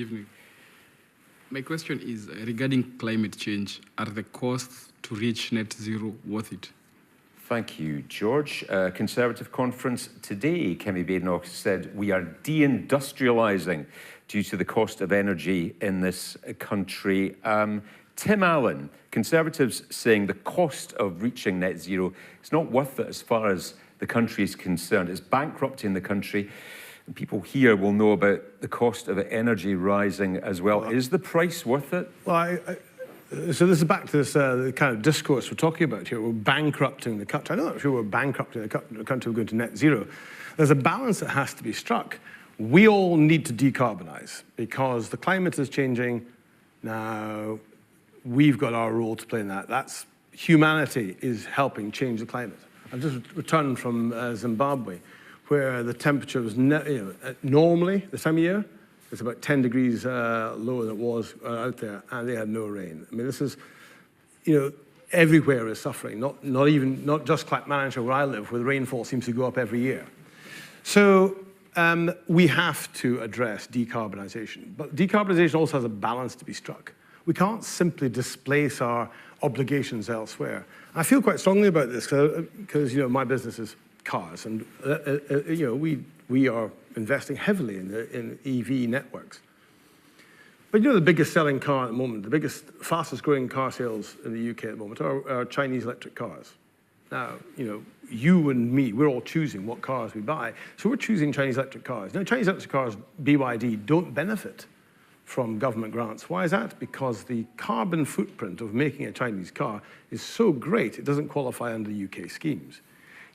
Evening. My question is regarding climate change. Are the costs to reach net zero worth it? Thank you, George. Conservative conference today, Kemi Badenoch said we are deindustrialising due to the cost of energy in this country. Tim Allen, Conservatives saying the cost of reaching net zero is not worth it as far as the country is concerned. It's bankrupting the country. And people here will know about the cost of energy rising as well. Is the price worth it? Well, so this is back to this the kind of discourse we're talking about here. We're bankrupting the country. I'm not sure we're bankrupting the country. We're going to net zero. There's a balance that has to be struck. We all need to decarbonise because the climate is changing. Now, we've got our role to play in that. That's humanity is helping change the climate. I've just returned from Zimbabwe, where the temperature was normally this time of year, it's about 10 degrees lower than it was out there, and they had no rain. I mean, this is, everywhere is suffering, not just Clackmannanshire where I live, where the rainfall seems to go up every year. So we have to address decarbonisation, but decarbonisation also has a balance to be struck. We can't simply displace our obligations elsewhere. I feel quite strongly about this because my business is cars, and we are investing heavily in EV networks. But the biggest selling car at the moment, the fastest growing car sales in the UK at the moment are Chinese electric cars. Now, you and me, we're all choosing what cars we buy, so we're choosing Chinese electric cars. Now, Chinese electric cars, BYD, don't benefit from government grants. Why is that? Because the carbon footprint of making a Chinese car is so great, it doesn't qualify under UK schemes.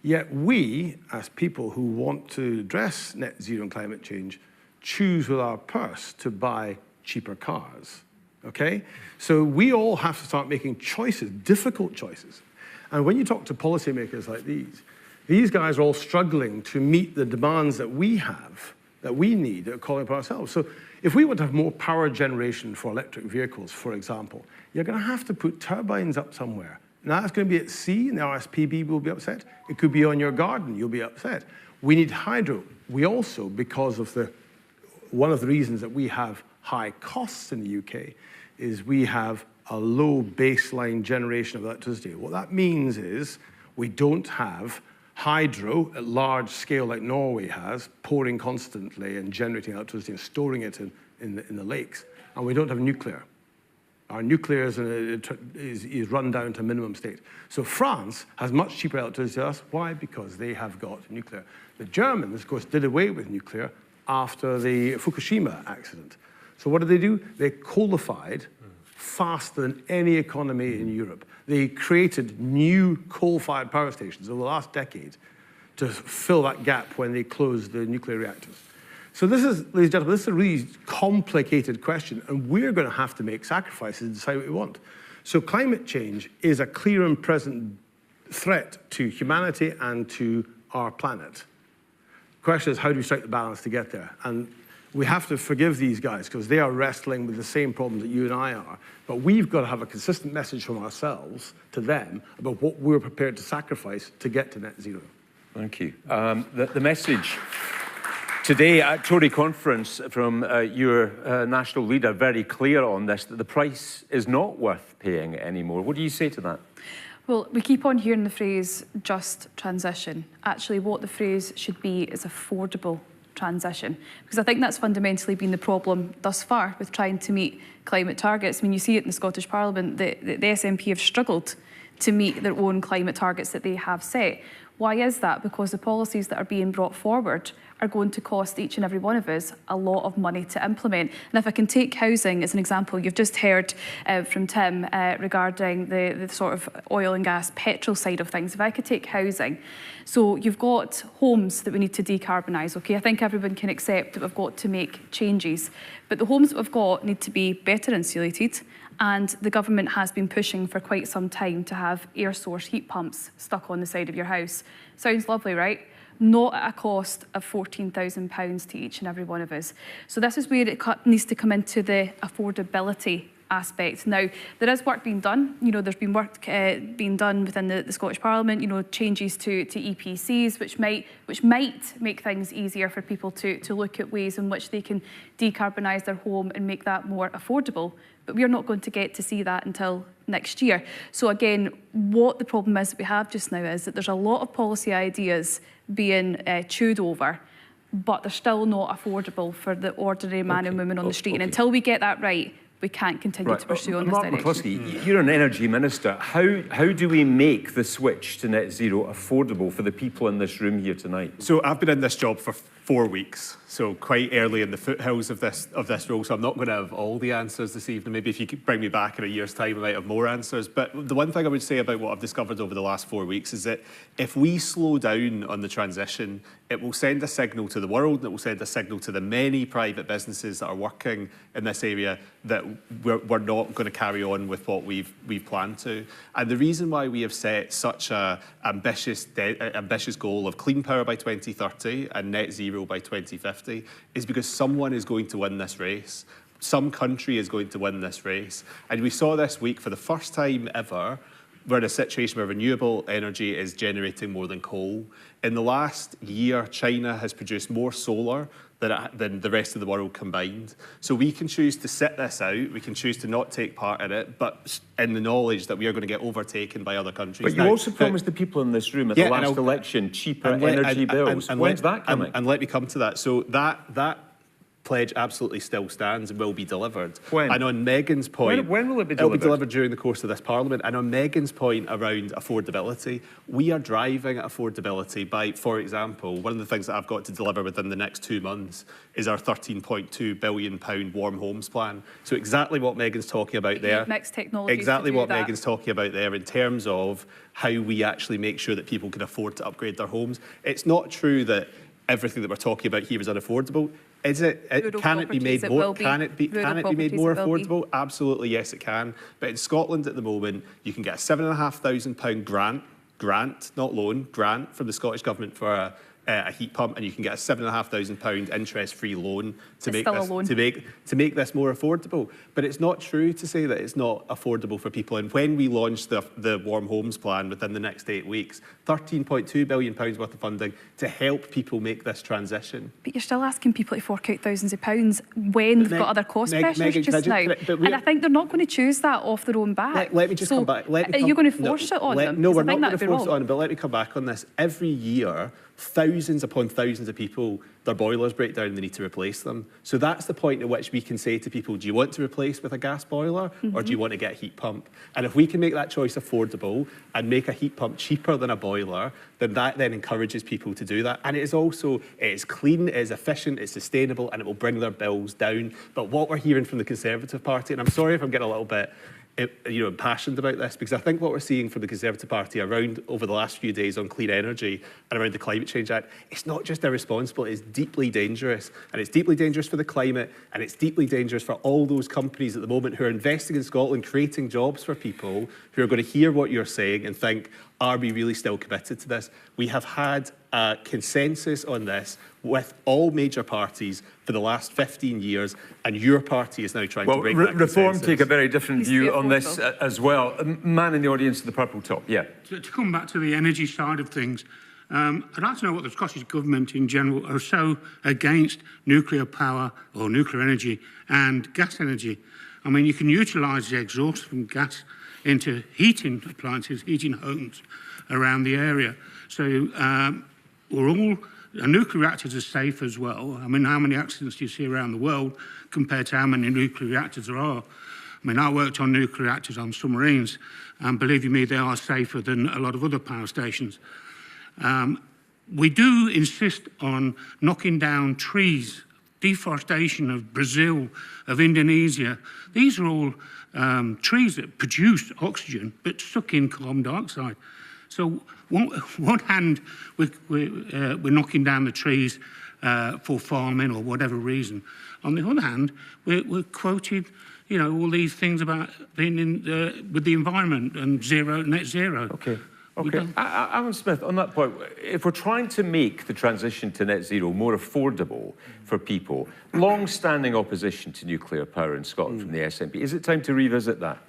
Yet we, as people who want to address net zero and climate change, choose with our purse to buy cheaper cars, okay? So we all have to start making choices, difficult choices. And when you talk to policymakers like these guys are all struggling to meet the demands that we have, that we need, that are calling upon ourselves. So if we want to have more power generation for electric vehicles, for example, you're going to have to put turbines up somewhere. Now, that's going to be at sea, and the RSPB will be upset. It could be on your garden, you'll be upset. We need hydro. We also, because of one of the reasons that we have high costs in the UK, is we have a low baseline generation of electricity. What that means is we don't have hydro at large scale like Norway has, pouring constantly and generating electricity and storing it in the lakes. And we don't have nuclear. Our nuclear is run down to minimum state. So France has much cheaper electricity than us. Why? Because they have got nuclear. The Germans, of course, did away with nuclear after the Fukushima accident. So what did they do? They coalified faster than any economy in Europe. They created new coal-fired power stations over the last decade to fill that gap when they closed the nuclear reactors. So this is, ladies and gentlemen, this is a really complicated question, and we're going to have to make sacrifices and decide what we want. So climate change is a clear and present threat to humanity and to our planet. The question is, how do we strike the balance to get there? And we have to forgive these guys because they are wrestling with the same problems that you and I are. But we've got to have a consistent message from ourselves to them about what we're prepared to sacrifice to get to net zero. Thank you. The message today at Tory conference from your national leader, very clear on this, that the price is not worth paying anymore. What do you say to that? Well, we keep on hearing the phrase just transition. Actually, what the phrase should be is affordable transition, because I think that's fundamentally been the problem thus far with trying to meet climate targets. I mean, you see it in the Scottish Parliament, the SNP have struggled to meet their own climate targets that they have set. Why is that? Because the policies that are being brought forward are going to cost each and every one of us a lot of money to implement. And if I can take housing as an example, you've just heard from Tim regarding the sort of oil and gas petrol side of things. If I could take housing, so you've got homes that we need to decarbonise, okay? I think everyone can accept that we've got to make changes, but the homes that we've got need to be better insulated, and the government has been pushing for quite some time to have air source heat pumps stuck on the side of your house. Sounds lovely, right? Not at a cost of £14,000 to each and every one of us. So this is where it needs to come into the affordability aspect. Now, there is work being done. You know, there's been work being done within the Scottish Parliament, you know, changes to EPCs, which might make things easier for people to look at ways in which they can decarbonise their home and make that more affordable. But we're not going to get to see that until next year. So again, what the problem is that we have just now is that there's a lot of policy ideas being chewed over, but they're still not affordable for the ordinary man and woman on the street. And until we get that right, we can't continue to pursue on this Mark direction. McCluskey, you're an energy minister. How do we make the switch to net zero affordable for the people in this room here tonight? So I've been in this job for 4 weeks, so quite early in the foothills of this role, so I'm not going to have all the answers this evening. Maybe if you could bring me back in a year's time, I might have more answers. But the one thing I would say about what I've discovered over the last 4 weeks is that if we slow down on the transition, it will send a signal to the world, and it will send a signal to the many private businesses that are working in this area that we're not going to carry on with what we've planned to. And the reason why we have set such an ambitious goal of clean power by 2030 and net zero by 2050 is because someone is going to win this race. Some country is going to win this race. And we saw this week, for the first time ever, we're in a situation where renewable energy is generating more than coal. In the last year, China has produced more solar than the rest of the world combined. So we can choose to sit this out, we can choose to not take part in it, but in the knowledge that we are going to get overtaken by other countries. But you also promised the people in this room at the last election cheaper energy bills. When's that coming? And let me come to that. So that pledge absolutely still stands and will be delivered. When? And on Megan's point... When will it be delivered? It'll be delivered during the course of this Parliament. And on Megan's point around affordability, we are driving affordability by, for example, one of the things that I've got to deliver within the next 2 months is our £13.2 billion warm homes plan. So exactly what Megan's talking about there. Mixed technologies. Exactly what Megan's talking about there in terms of how we actually make sure that people can afford to upgrade their homes. It's not true that everything that we're talking about here is unaffordable. Is it? Can it be made more? Can it be made more affordable? Absolutely, yes, it can. But in Scotland at the moment, you can get a £7,500 grant, not loan, grant from the Scottish Government for a heat pump, and you can get a £7,500 interest-free loan to make this more affordable. But it's not true to say that it's not affordable for people. And when we launch the Warm Homes Plan within the next 8 weeks, £13.2 billion worth of funding to help people make this transition. But you're still asking people to fork out thousands of pounds when they've got other cost pressures just now. And I think they're not going to choose that off their own back. Let me just come back. Are you going to force it on them? No, we're not going to force it on them, but let me come back on this. Every year, thousands upon thousands of people, their boilers break down and they need to replace them. So that's the point at which we can say to people, do you want to replace with a gas boiler or do you want to get a heat pump? And if we can make that choice affordable and make a heat pump cheaper than a boiler, then that then encourages people to do that. And it is clean, it is efficient, it's sustainable, and it will bring their bills down. But what we're hearing from the Conservative Party, and I'm sorry if I'm getting a little bit impassioned about this, because I think what we're seeing from the Conservative Party around over the last few days on clean energy and around the Climate Change Act, it's not just irresponsible, it's deeply dangerous. And it's deeply dangerous for the climate, and it's deeply dangerous for all those companies at the moment who are investing in Scotland, creating jobs for people who are going to hear what you're saying and think, are we really still committed to this? We have had a consensus on this with all major parties for the last 15 years, and your party is now trying to break that consensus. Reform take a very different view on this as well. A man in the audience with the purple top, yeah. To come back to the energy side of things, I'd like to know what the Scottish Government in general are so against nuclear power or nuclear energy and gas energy. I mean, you can utilise the exhaust from gas into heating appliances, heating homes around the area. So nuclear reactors are safe as well. I mean, how many accidents do you see around the world compared to how many nuclear reactors there are? I mean, I worked on nuclear reactors on submarines, and believe you me, they are safer than a lot of other power stations. We do insist on knocking down trees, deforestation of Brazil, of Indonesia. These are all trees that produce oxygen but suck in carbon dioxide. So one hand, we're knocking down the trees for farming or whatever reason. On the other hand, we're quoted, all these things about being with the environment and net zero. Okay. Okay, Alan Smith, on that point, if we're trying to make the transition to net zero more affordable for people, long-standing opposition to nuclear power in Scotland from the SNP, is it time to revisit that?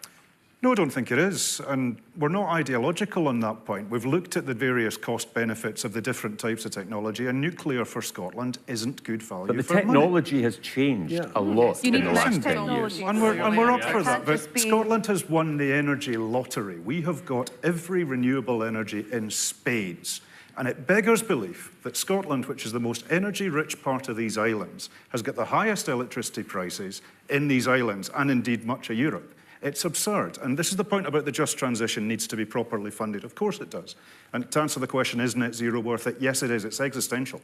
No, I don't think it is. And we're not ideological on that point. We've looked at the various cost benefits of the different types of technology, and nuclear for Scotland isn't good value But the for money. technology has changed a lot You in need the less last 10 years. technology. And we're up for that. Can't But just be- Scotland has won the energy lottery. We have got every renewable energy in spades. And it beggars belief that Scotland, which is the most energy-rich part of these islands, has got the highest electricity prices in these islands, and indeed much of Europe. It's absurd. And this is the point about the just transition needs to be properly funded. Of course it does. And to answer the question, is net zero worth it? Yes, it is. It's existential.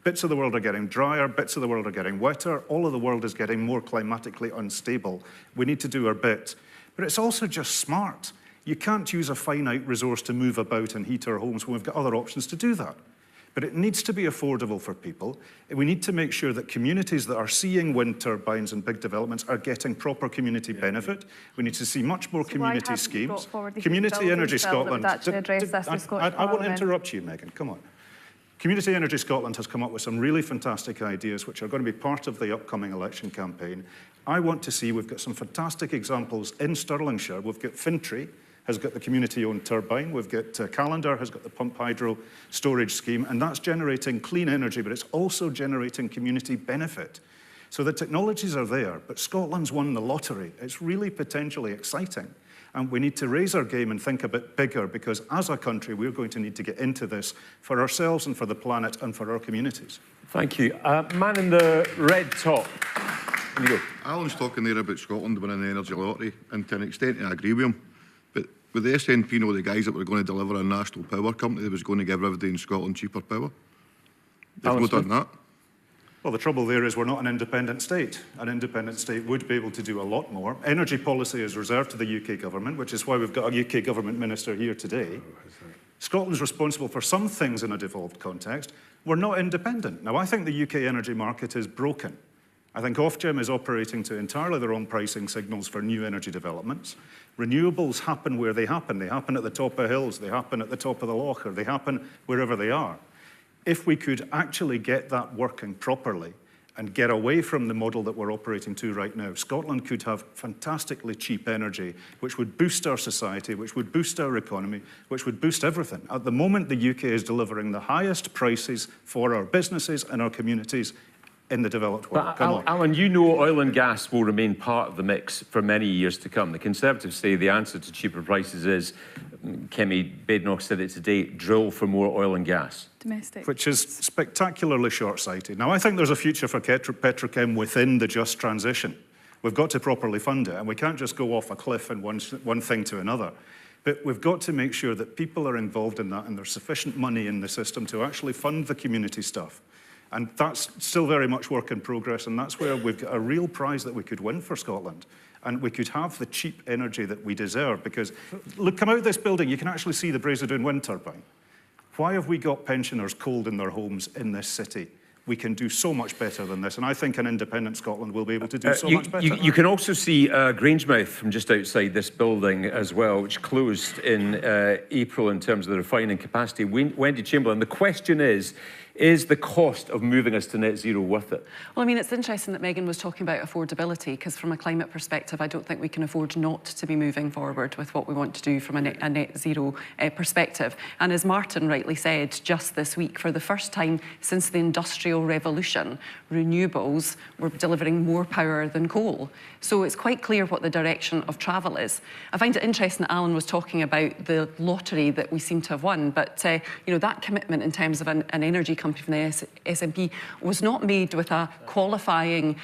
Bits of the world are getting drier, bits of the world are getting wetter, all of the world is getting more climatically unstable. We need to do our bit. But it's also just smart. You can't use a finite resource to move about and heat our homes when we've got other options to do that. But it needs to be affordable for people. We need to make sure that communities that are seeing wind turbines and big developments are getting proper community benefit. We need to see much more community schemes. Community Energy Scotland. I won't interrupt you, Megan. Come on. Community Energy Scotland has come up with some really fantastic ideas which are going to be part of the upcoming election campaign. I want to see, we've got some fantastic examples in Stirlingshire. We've got Fintry has got the community-owned turbine. We've got Callander has got the pump hydro storage scheme, and that's generating clean energy, but it's also generating community benefit. So the technologies are there, but Scotland's won the lottery. It's really potentially exciting. And we need to raise our game and think a bit bigger, because as a country, we're going to need to get into this for ourselves and for the planet and for our communities. Thank you. Man in the red top. There you go. Alan's talking there about Scotland winning the energy lottery, and to an extent I agree with him. But with the SNP, the guys that were going to deliver a national power company that was going to give everybody in Scotland cheaper power. They've not done that. Well, the trouble there is we're not an independent state. An independent state would be able to do a lot more. Energy policy is reserved to the UK government, which is why we've got a UK government minister here today. Scotland's responsible for some things in a devolved context. We're not independent. Now, I think the UK energy market is broken. I think Ofgem is operating to entirely their own pricing signals for new energy developments. Renewables happen where they happen. They happen at the top of hills, they happen at the top of the loch, or they happen wherever they are. If we could actually get that working properly and get away from the model that we're operating to right now, Scotland could have fantastically cheap energy, which would boost our society, which would boost our economy, which would boost everything. At the moment, the UK is delivering the highest prices for our businesses and our communities in the developed world. But Alan, you know oil and gas will remain part of the mix for many years to come. The Conservatives say the answer to cheaper prices is, Kemi Badenoch said it today, drill for more oil and gas. Domestic. Which is spectacularly short-sighted. Now, I think there's a future for petrochem within the just transition. We've got to properly fund it, and we can't just go off a cliff and one thing to another. But we've got to make sure that people are involved in that and there's sufficient money in the system to actually fund the community stuff. And that's still very much work in progress, and that's where we've got a real prize that we could win for Scotland. And we could have the cheap energy that we deserve, because, look, come out of this building, you can actually see the Brazedoon wind turbine. Why have we got pensioners cold in their homes in this city? We can do so much better than this, and I think an independent Scotland will be able to do so much better. You can also see Grangemouth from just outside this building as well, which closed in April in terms of the refining capacity. Wendy Chamberlain, the question is the cost of moving us to net zero worth it? Well, I mean, it's interesting that Megan was talking about affordability, because from a climate perspective, I don't think we can afford not to be moving forward with what we want to do from a net zero perspective. And as Martin rightly said, just this week, for the first time since the Industrial Revolution, renewables were delivering more power than coal. So it's quite clear what the direction of travel is. I find it interesting that Alan was talking about the lottery that we seem to have won, but you know, that commitment in terms of an energy company from the SNP was not made with a qualifying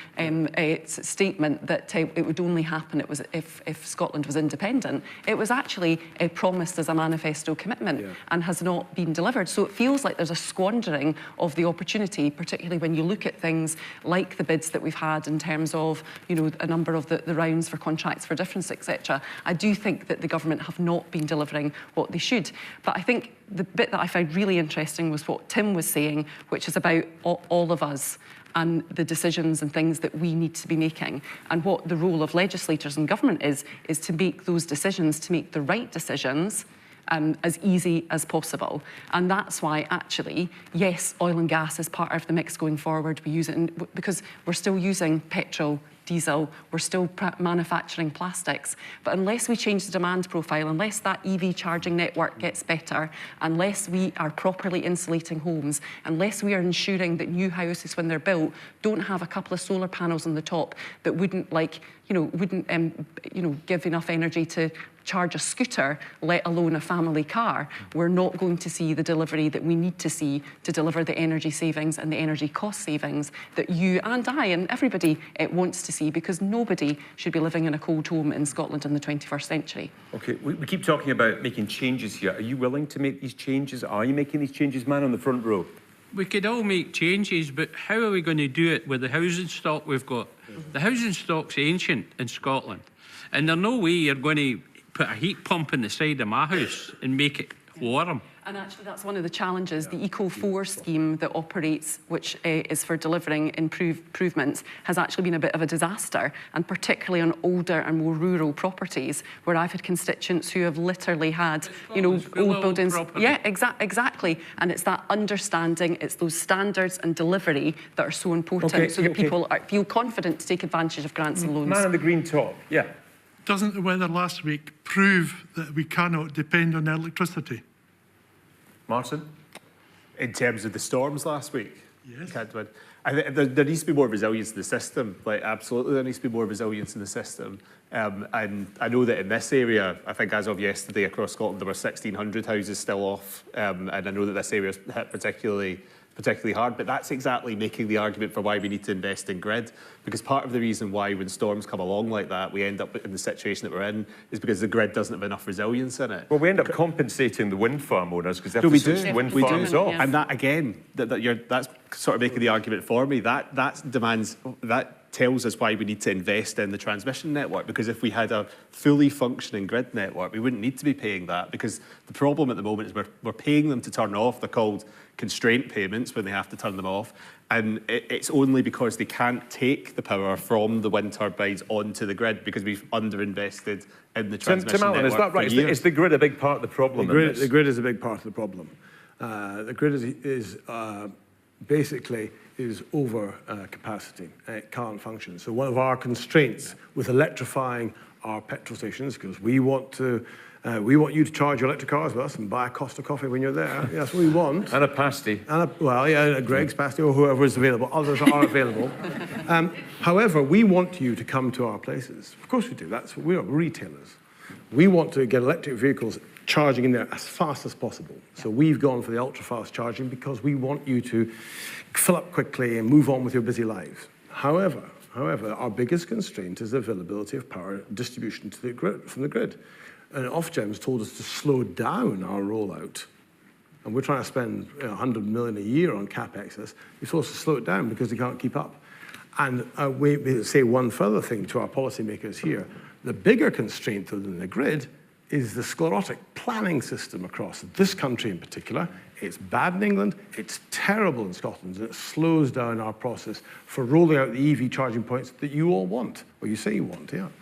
statement that it would only happen if Scotland was independent. It was actually promised as a manifesto commitment and has not been delivered. So it feels like there's a squandering of the opportunity, particularly when you look at things like the bids that we've had in terms of, you know, a number of the rounds for contracts for difference, etc. I do think that the government have not been delivering what they should. But I think the bit that I found really interesting was what Tim was saying, which is about all of us and the decisions and things that we need to be making. And what the role of legislators and government is to make those decisions, to make the right decisions, as easy as possible. And that's why, actually, yes, oil and gas is part of the mix going forward. We use it because we're still using petrol, diesel, we're still manufacturing plastics. But unless we change the demand profile, unless that EV charging network gets better, unless we are properly insulating homes, unless we are ensuring that new houses, when they're built, don't have a couple of solar panels on the top that wouldn't give enough energy to charge a scooter, let alone a family car, we're not going to see the delivery that we need to see to deliver the energy savings and the energy cost savings that you and I and everybody wants to see, because nobody should be living in a cold home in Scotland in the 21st century. Okay, we keep talking about making changes here. Are you willing to make these changes? Are you making these changes, man on the front row? We could all make changes, but how are we going to do it with the housing stock we've got? The housing stock's ancient in Scotland, and there's no way you're going to put a heat pump in the side of my house and make it warm. And actually, that's one of the challenges. The Eco4 scheme that operates, which is for delivering improvements, has actually been a bit of a disaster, and particularly on older and more rural properties, where I've had constituents who have literally had, old buildings. Yeah, exactly. And it's that understanding, it's those standards and delivery that are so important, so that people feel confident to take advantage of grants and loans. Man on the green top, yeah. Doesn't the weather last week prove that we cannot depend on electricity? Martin? In terms of the storms last week? Yes. Can't win. I think there needs to be more resilience in the system. Like, absolutely, there needs to be more resilience in the system. And I know that in this area, I think as of yesterday across Scotland, there were 1,600 houses still off. And I know that this area is hit particularly hard, but that's exactly making the argument for why we need to invest in grid. Because part of the reason why when storms come along like that, we end up in the situation that we're in is because the grid doesn't have enough resilience in it. Well, we end up compensating the wind farm owners because they have to switch wind farms off. And that, again, that's sort of making the argument for me. That tells us why we need to invest in the transmission network, because if we had a fully functioning grid network, we wouldn't need to be paying that, because the problem at the moment is we're paying them to turn off. They're called constraint payments when they have to turn them off, and it's only because they can't take the power from the wind turbines onto the grid because we've underinvested in the transmission Tim Allen, network. is that right? Is the grid a big part of the problem? The grid is a big part of the problem. The grid is basically over capacity. It can't function. So one of our constraints with electrifying our petrol stations, because we want you to charge your electric cars with us and buy a Costa coffee when you're there. Yeah, that's what we want. And a pasty. Greg's pasty or whoever is available. Others are available. However, we want you to come to our places. Of course we do. We are retailers. We want to get electric vehicles charging in there as fast as possible. So we've gone for the ultra-fast charging because we want you to fill up quickly and move on with your busy lives. However, our biggest constraint is the availability of power distribution to the grid, from the grid. And Ofgem's told us to slow down our rollout. And we're trying to spend 100 million a year on capex. You're supposed to slow it down because they can't keep up. And we say one further thing to our policymakers here. The bigger constraint than the grid is the sclerotic planning system across this country in particular. It's bad in England, it's terrible in Scotland, and it slows down our process for rolling out the EV charging points that you all want, or you say you want, yeah.